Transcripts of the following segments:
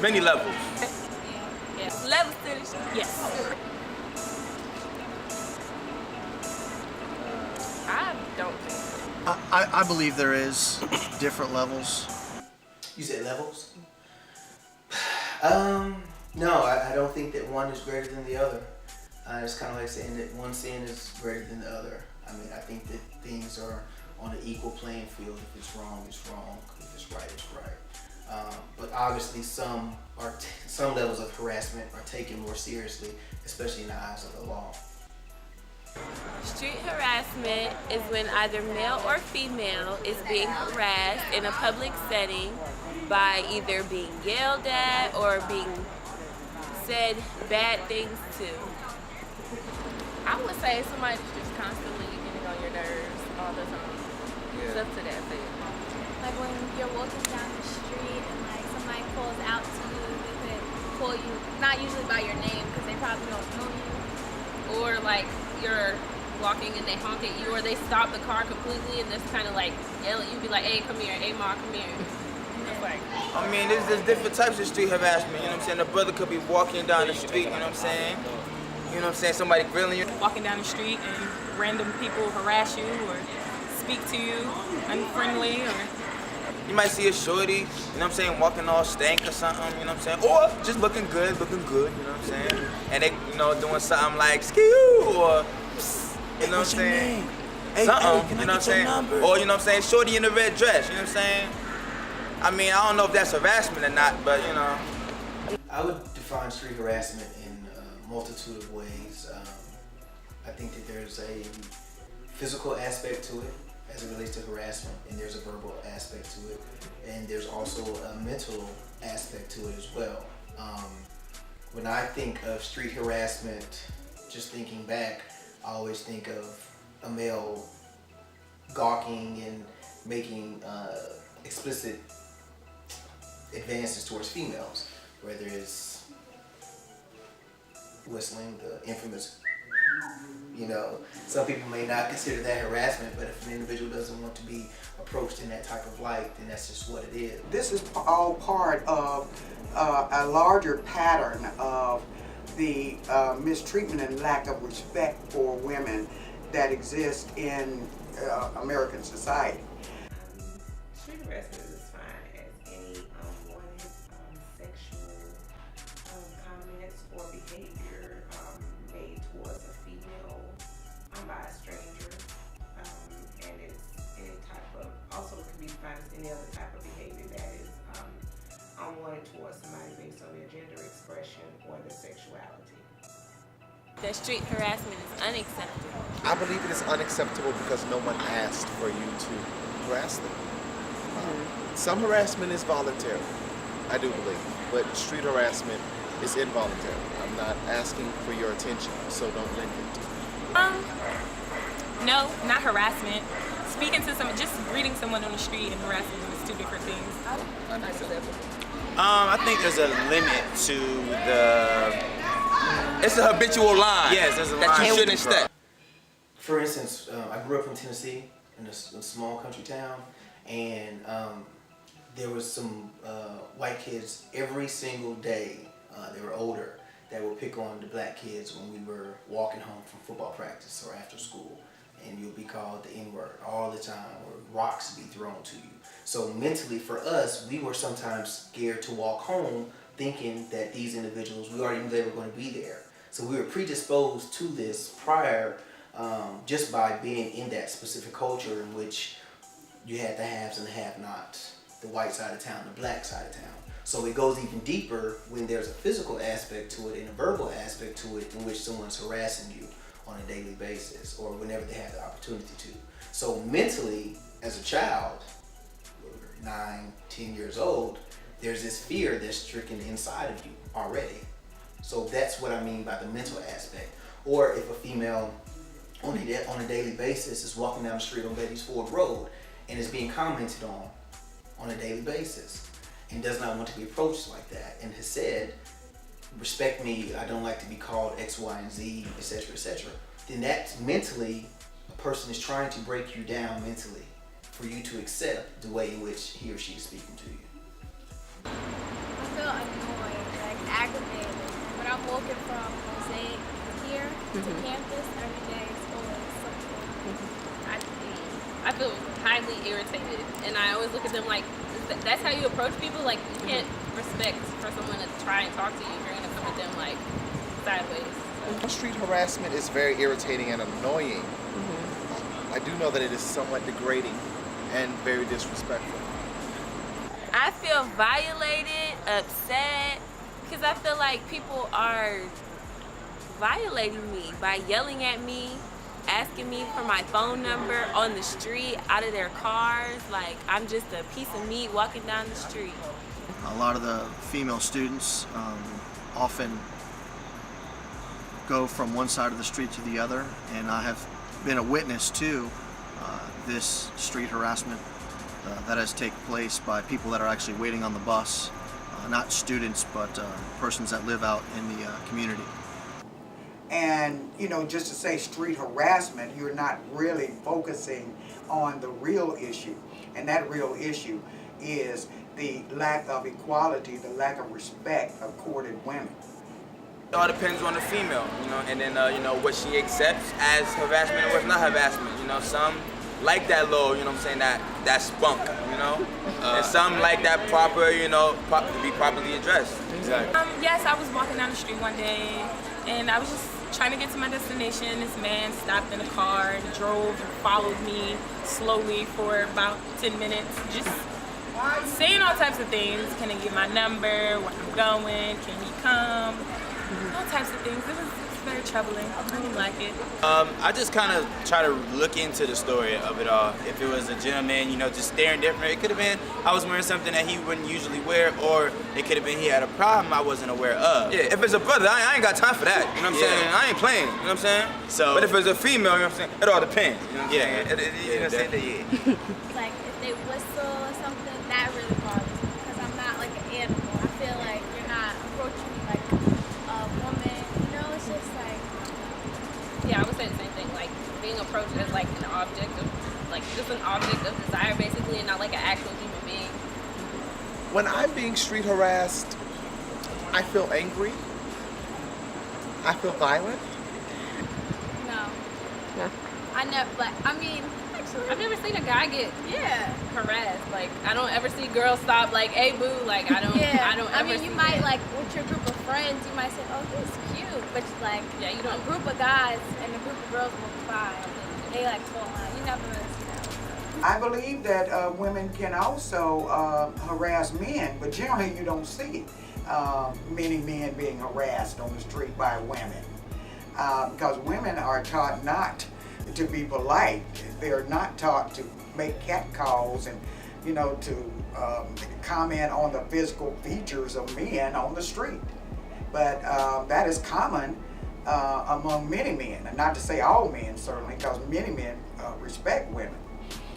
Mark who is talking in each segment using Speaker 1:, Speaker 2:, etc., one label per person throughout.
Speaker 1: many levels.
Speaker 2: Yeah. Levels to the shit. Yes. I don't think so.
Speaker 3: I believe there is different levels.
Speaker 4: You said levels? No, I don't think that one is greater than the other. It's kind of like saying that one sin is greater than the other. I mean, I think that things are on an equal playing field. If it's wrong, it's wrong. If it's right, it's right. But obviously, some levels of harassment are taken more seriously, especially in the eyes of the law.
Speaker 2: Street harassment is when either male or female is being harassed in a public setting by either being yelled at or being said bad things to. I would say somebody's just constantly getting on your nerves all the time. It's up to that thing.
Speaker 5: Like when you're walking down the street and like somebody calls out to you, they could call you, not usually by your name because they probably don't know you.
Speaker 2: Or like you're walking and they honk at you, or they stop the car completely and just kind of like yell at you, be like, hey, come here, hey, Ma, come here. It's like,
Speaker 1: I mean, there's different types of street harassment, you know what I'm saying? A brother could be walking down the street, you know what I'm saying? You know what I'm saying? Somebody grilling you.
Speaker 6: Walking down the street and random people harass you or speak to you unfriendly, or
Speaker 1: You might see a shorty, you know what I'm saying, walking all stank or something, you know what I'm saying? Or just looking good, you know what I'm saying? And they, you know, doing something like, skew, or, you know what I'm saying? Something, you know what I'm saying? Or, you know what I'm saying, shorty in a red dress, you know what I'm saying? I mean, I don't know if that's harassment or not, but, you know.
Speaker 4: I would define street harassment in a multitude of ways. I think that there's a physical aspect to it as it relates to harassment, and there's a verbal aspect to it, and there's also a mental aspect to it as well. When I think of street harassment, just thinking back, I always think of a male gawking and making explicit advances towards females, whether it's whistling, the infamous, you know, some people may not consider that harassment, but if an individual doesn't want to be approached in that type of light, then that's just what it is.
Speaker 7: This is all part of a larger pattern of the mistreatment and lack of respect for women that exist in American society.
Speaker 8: Street harassment is fine as any unwanted sexual comments or behavior made towards a female by a stranger, and it's any type of, also it can be defined as any other type of behavior that is unwanted towards somebody based on their gender expression or their sexuality.
Speaker 2: that street harassment is unacceptable.
Speaker 9: I believe it is unacceptable because no one asked for you to harass them. Some harassment is voluntary, I do believe, but street harassment is involuntary. I'm not asking for your attention, so don't lend it.
Speaker 6: no, not harassment. Speaking to someone, just greeting someone on the street and harassing them is two different things.
Speaker 1: I think there's a limit to it's a habitual line. Yes, there's a line that you shouldn't step.
Speaker 4: For instance, I grew up in Tennessee, in a small country town, and there was some white kids every single day, they were older, that would pick on the black kids when we were walking home from football practice or after school. And you'll be called the N-word all the time, or rocks be thrown to you. So mentally for us, we were sometimes scared to walk home thinking that these individuals, we already knew they were going to be there. So we were predisposed to this prior, just by being in that specific culture in which you had the haves and the have-nots, the white side of town, the black side of town. So it goes even deeper when there's a physical aspect to it and a verbal aspect to it in which someone's harassing you on a daily basis or whenever they have the opportunity to. So mentally, as a child, 9, 10 years old, there's this fear that's stricken inside of you already. So that's what I mean by the mental aspect. Or if a female on a daily basis is walking down the street on Betty's Ford Road and is being commented on a daily basis and does not want to be approached like that and has said, respect me, I don't like to be called X, Y, and Z, etc., then that's mentally, a person is trying to break you down mentally for you to accept the way in which he or she is speaking to you.
Speaker 5: I feel ignored debated. But I'm walking from Mosaic here to campus every day. It's always something.
Speaker 6: I feel highly irritated, and I always look at them like, that's how you approach people? Like, you can't respect for someone to try and talk to you if you're going to come at them, like, sideways.
Speaker 9: Street harassment is very irritating and annoying. I do know that it is somewhat degrading and very disrespectful.
Speaker 2: I feel violated, upset, because I feel like people are violating me by yelling at me, asking me for my phone number on the street, out of their cars. Like, I'm just a piece of meat walking down the street.
Speaker 3: A lot of the female students often go from one side of the street to the other, and I have been a witness to this street harassment that has taken place by people that are actually waiting on the bus, not students, but persons that live out in the community.
Speaker 7: And, you know, just to say street harassment, you're not really focusing on the real issue. And that real issue is the lack of equality, the lack of respect accorded women.
Speaker 1: It all depends on the female, you know, and then, you know, what she accepts as harassment and what's not harassment. You know, some like that little, you know what I'm saying, that spunk, you know? And some like that proper, you know, to be properly addressed. Exactly.
Speaker 6: Yes, I was walking down the street one day, and I was just trying to get to my destination. This man stopped in a car and drove and followed me slowly for about 10 minutes, just saying all types of things. Can I get my number? Where I'm going? Can he come? All types of things. It was very troubling. I didn't like it.
Speaker 10: I just kind of try to look into the story of it all. If it was a gentleman, you know, just staring different, it could have been I was wearing something that he wouldn't usually wear, or it could have been he had a problem I wasn't aware of.
Speaker 1: Yeah, if it's a brother, I ain't got time for that. You know what I'm saying? I ain't playing. You know what I'm saying?
Speaker 10: So,
Speaker 1: but if it's a female, you know what I'm saying? It all depends. You know what I'm saying? You know what I'm saying?
Speaker 5: Like if they whistle or something, that really bothers me because I'm not like an animal. I feel like you're not approaching me like a woman. You know, it's just like.
Speaker 6: Yeah, I would say the same thing. Like being approached as like an object of, like just an object of desire, basically, and not like an actual human being.
Speaker 9: When I'm being street harassed, I feel angry. I feel violent.
Speaker 5: No.
Speaker 6: No.
Speaker 5: I never, but I mean, actually,
Speaker 6: I've never seen a guy get
Speaker 5: yeah.
Speaker 6: harassed. Like I don't ever see girls stop like, "Hey boo," like I don't.
Speaker 5: Yeah.
Speaker 6: I don't.
Speaker 5: I
Speaker 6: ever
Speaker 5: mean,
Speaker 6: see
Speaker 5: you might
Speaker 6: that.
Speaker 5: like with your group of friends, you might say, "Oh, he's cute," but like,
Speaker 6: Yeah, you don't.
Speaker 5: a group of guys and a group of girls walk by, and they like fall out. You never really see that.
Speaker 7: I believe that women can also harass men, but generally you don't see many men being harassed on the street by women. Because women are taught not to be polite. They're not taught to make catcalls and, you know, to comment on the physical features of men on the street. But that is common among many men, and not to say all men certainly, because many men respect women.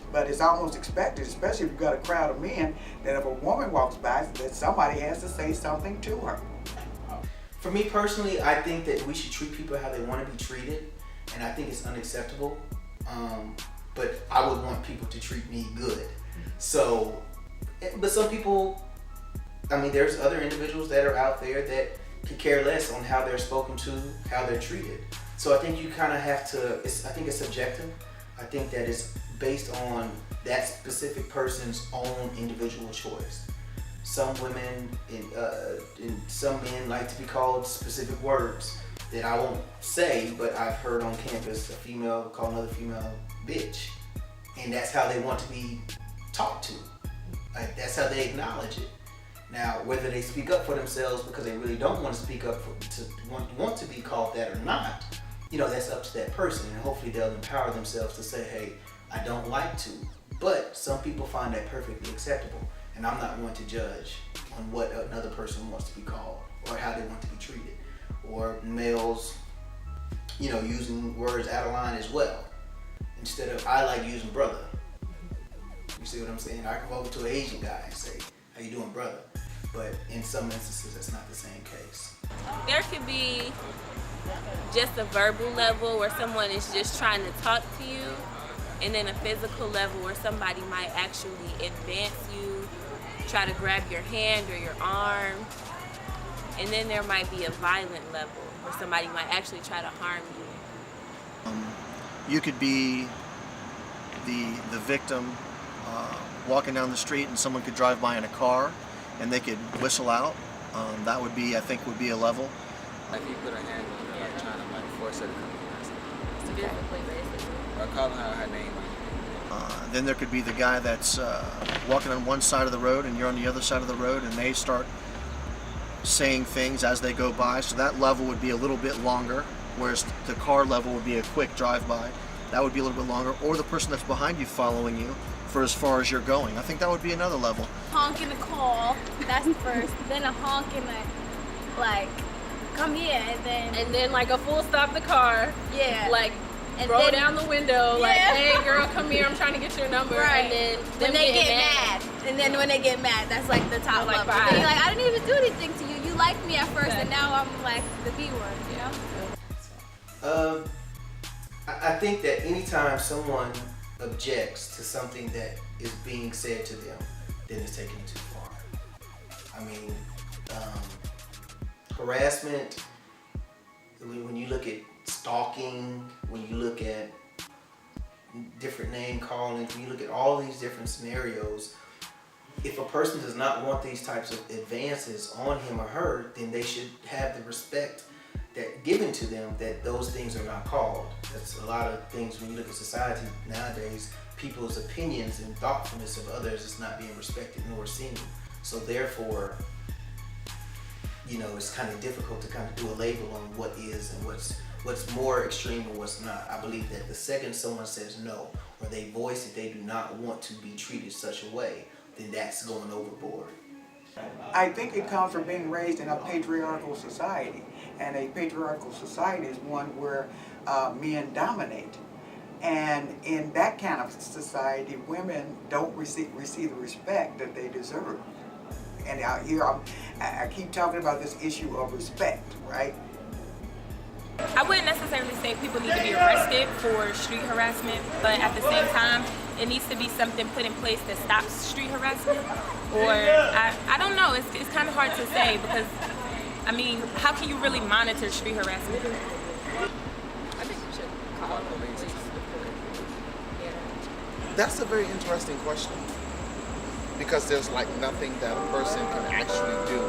Speaker 7: But it's almost expected, especially if you've got a crowd of men, that if a woman walks by, that somebody has to say something to her.
Speaker 4: For me personally, I think that we should treat people how they want to be treated, and I think it's unacceptable. But I would want people to treat me good. So, but some people, I mean, there's other individuals that are out there that could care less on how they're spoken to, how they're treated. So I think you kind of have to, I think it's subjective. I think that it's based on that specific person's own individual choice. Some women and some men like to be called specific words that I won't say, but I've heard on campus a female call another female bitch, and that's how they want to be talked to. Like, that's how they acknowledge it. Now, whether they speak up for themselves because they really don't want to speak up want to be called that or not, you know, that's up to that person, and hopefully they'll empower themselves to say, hey, I don't like to. But some people find that perfectly acceptable, and I'm not one to judge on what another person wants to be called or how they want to be treated. Or males, you know, using words out of line as well. Instead of, I like using brother. You see what I'm saying? I can go over to an Asian guy and say, how you doing, brother? But in some instances, that's not the same case.
Speaker 2: There could be just a verbal level where someone is just trying to talk to you, and then a physical level where somebody might actually advance you, try to grab your hand or your arm. And then there might be a violent level where somebody might actually try to harm you.
Speaker 3: You could be the victim walking down the street, and someone could drive by in a car and they could whistle out. That would be, I think, would be a level.
Speaker 11: Like you put her hand on her, like trying to like force her to come in. Or calling her name.
Speaker 3: Then there could be the guy that's walking on one side of the road and you're on the other side of the road, and they start saying things as they go by. So that level would be a little bit longer, whereas the car level would be a quick drive-by. That would be a little bit longer. Or the person that's behind you following you for as far as you're going. I think that would be another level.
Speaker 5: Honking the call, that's the first. Then a honking like, come here, and then
Speaker 6: like a full stop the car.
Speaker 5: Yeah.
Speaker 6: Like
Speaker 5: and
Speaker 6: roll
Speaker 5: then,
Speaker 6: down the window, like, hey girl, come here, I'm trying to get your number.
Speaker 5: Right.
Speaker 6: And then
Speaker 5: when they get mad. And then when they get mad, that's like the top
Speaker 6: like
Speaker 5: level.
Speaker 6: five.
Speaker 5: Then you're like, I didn't even do anything to you. You liked me at first, and now I'm like the B word, you know?
Speaker 4: I think that anytime someone objects to something that is being said to them, then it's taken too far. I mean, harassment, when you look at stalking, when you look at different name calling, when you look at all these different scenarios, if a person does not want these types of advances on him or her, then they should have the respect that given to them that those things are not called. That's a lot of things when you look at society nowadays, people's opinions and thoughtfulness of others is not being respected nor seen. So therefore, you know, it's kind of difficult to kind of do a label on what is and what's more extreme and what's not. I believe that the second someone says no, or they voice that they do not want to be treated such a way, then that's going overboard.
Speaker 7: I think it comes from being raised in a patriarchal society, and a patriarchal society is one where men dominate. And in that kind of society, women don't receive the respect that they deserve. And out here, I keep talking about this issue of respect, right?
Speaker 6: I wouldn't necessarily say people need to be arrested for street harassment, but at the same time, it needs to be something put in place that stops street harassment. Or, I don't know, it's kind of hard to say because, I mean, how can you really monitor street harassment?
Speaker 11: I think you should call police. That's a very interesting question, because there's like nothing that a person can actually do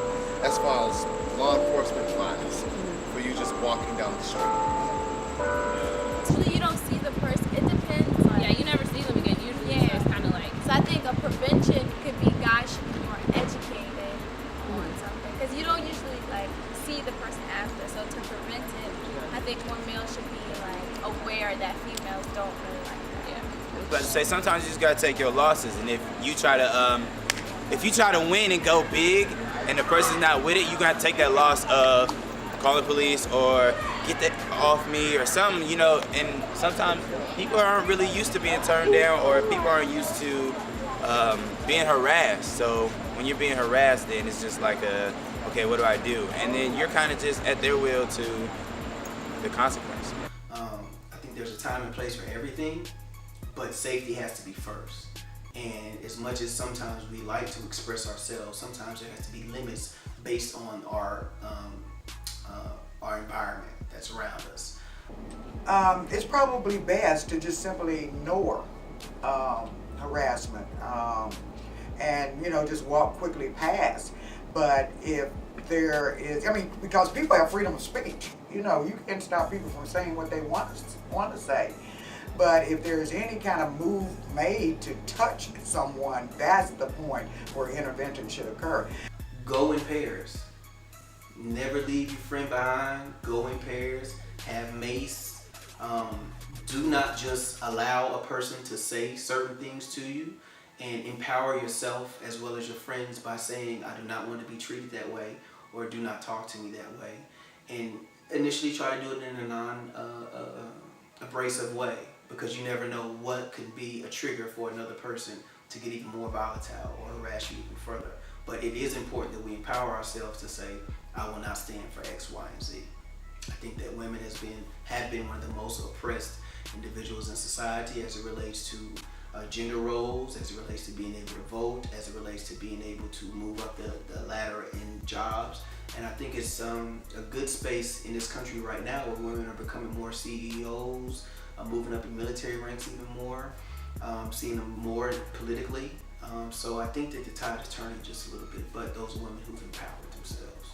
Speaker 11: as far as law enforcement wise for you just walking down the street.
Speaker 5: Usually you don't see the person. It depends. Like,
Speaker 2: Yeah, you never see them again. Usually
Speaker 5: Yeah.
Speaker 2: it's kind of like,
Speaker 5: so I think a prevention could be guys should be more educated on something, because you don't usually like see the person after. So to prevent it, I think more males should be like aware that females don't really like that.
Speaker 10: But say sometimes you just gotta take your losses, and if you try to win and go big, and the person's not with it, you gotta take that loss of calling police or get that off me or something, you know. And sometimes people aren't really used to being turned down, or people aren't used to being harassed. So when you're being harassed, then it's just like okay, what do I do? And then you're kind of just at their will to the consequence.
Speaker 4: I think there's a time and place for everything, but safety has to be first. And as much as sometimes we like to express ourselves, sometimes there has to be limits based on our environment that's around us.
Speaker 7: It's probably best to just simply ignore harassment and, you know, just walk quickly past. But if there is, I mean, because people have freedom of speech, you know, you can stop people from saying what they want to say. But if there's any kind of move made to touch someone, that's the point where intervention should occur.
Speaker 4: Go in pairs. Never leave your friend behind. Go in pairs. Have mace. Do not just allow a person to say certain things to you, and empower yourself as well as your friends by saying, I do not want to be treated that way, or do not talk to me that way. And initially try to do it in a non-abrasive way, because you never know what could be a trigger for another person to get even more volatile or harass you even further. But it is important that we empower ourselves to say, I will not stand for X, Y, and Z. I think that women have been one of the most oppressed individuals in society as it relates to gender roles, as it relates to being able to vote, as it relates to being able to move up the ladder in jobs, And I think it's a good space in this country right now where women are becoming more CEOs, moving up in military ranks even more, seeing them more politically. So I think that the tide is turning just a little bit, but those are women who've empowered themselves.